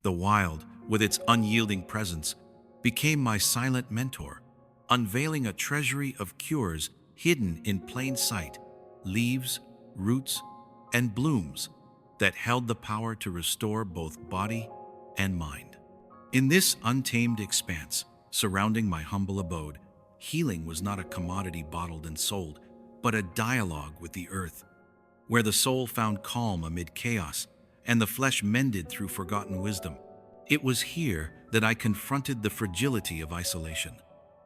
The wild, with its unyielding presence, became my silent mentor, unveiling a treasury of cures hidden in plain sight, leaves, roots, and blooms that held the power to restore both body and mind. In this untamed expanse surrounding my humble abode, healing was not a commodity bottled and sold, but a dialogue with the earth, where the soul found calm amid chaos and the flesh mended through forgotten wisdom. It was here that I confronted the fragility of isolation,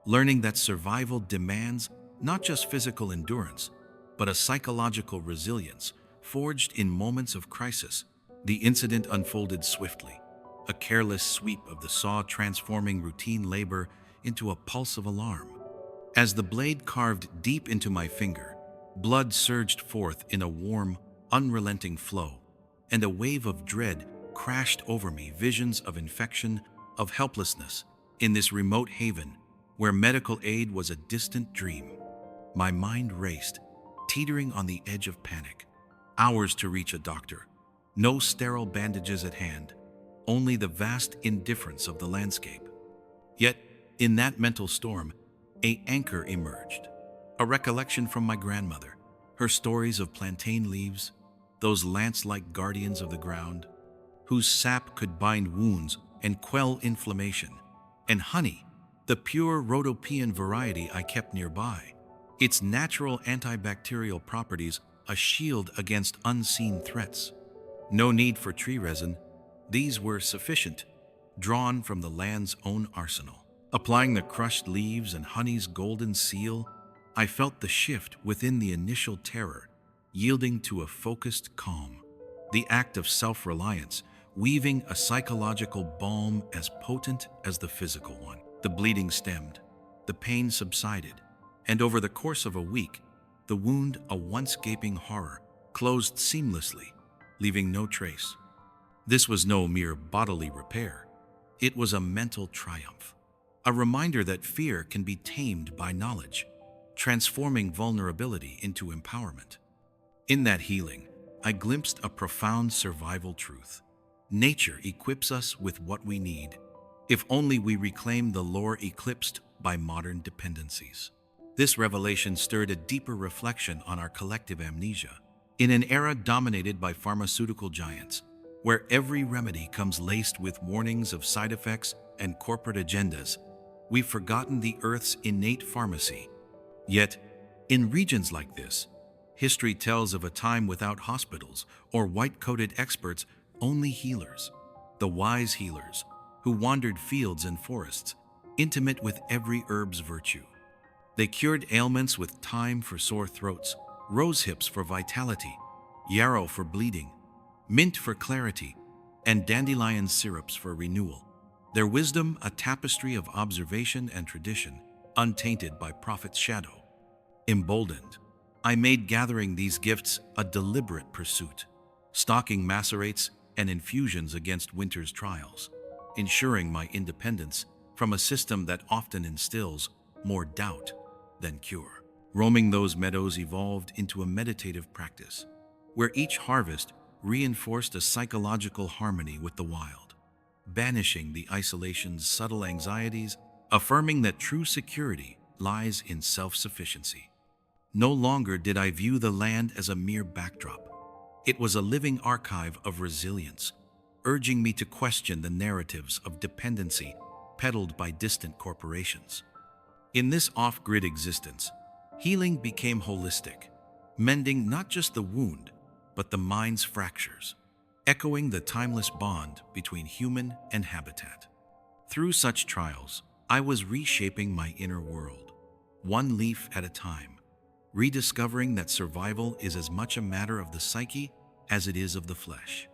learning that survival demands not just physical endurance, but a psychological resilience forged in moments of crisis. The incident unfolded swiftly, a careless sweep of the saw transforming routine labor into a pulse of alarm. As the blade carved deep into my finger, blood surged forth in a warm, unrelenting flow, and a wave of dread crashed over me, visions of infection, of helplessness, in this remote haven where medical aid was a distant dream. My mind raced, teetering on the edge of panic. Hours to reach a doctor, no sterile bandages at hand, only the vast indifference of the landscape. Yet, in that mental storm, an anchor emerged, a recollection from my grandmother, her stories of plantain leaves, those lance-like guardians of the ground, whose sap could bind wounds and quell inflammation, and honey, the pure Rhodopean variety I kept nearby, its natural antibacterial properties a shield against unseen threats. No need for tree resin, these were sufficient, drawn from the land's own arsenal. Applying the crushed leaves and honey's golden seal, I felt the shift within the initial terror, yielding to a focused calm. The act of self-reliance, weaving a psychological balm as potent as the physical one. The bleeding stemmed, the pain subsided, and over the course of a week, the wound, a once gaping horror, closed seamlessly, leaving no trace. This was no mere bodily repair. It was a mental triumph, a reminder that fear can be tamed by knowledge, transforming vulnerability into empowerment. In that healing, I glimpsed a profound survival truth. Nature equips us with what we need, if only we reclaim the lore eclipsed by modern dependencies. This revelation stirred a deeper reflection on our collective amnesia. In an era dominated by pharmaceutical giants, where every remedy comes laced with warnings of side effects and corporate agendas, we've forgotten the Earth's innate pharmacy. Yet, in regions like this, history tells of a time without hospitals or white-coated experts, only healers, the wise healers who wandered fields and forests, intimate with every herb's virtue. They cured ailments with thyme for sore throats, rose hips for vitality, yarrow for bleeding, mint for clarity, and dandelion syrups for renewal. Their wisdom a tapestry of observation and tradition, untainted by prophet's shadow. Emboldened, I made gathering these gifts a deliberate pursuit, stocking macerates and infusions against winter's trials, ensuring my independence from a system that often instills more doubt than cure. Roaming those meadows evolved into a meditative practice, where each harvest reinforced a psychological harmony with the wild, banishing the isolation's subtle anxieties, affirming that true security lies in self-sufficiency. No longer did I view the land as a mere backdrop. It was a living archive of resilience, urging me to question the narratives of dependency peddled by distant corporations. In this off-grid existence, healing became holistic, mending not just the wound, but the mind's fractures, echoing the timeless bond between human and habitat. Through such trials, I was reshaping my inner world, one leaf at a time, rediscovering that survival is as much a matter of the psyche as it is of the flesh.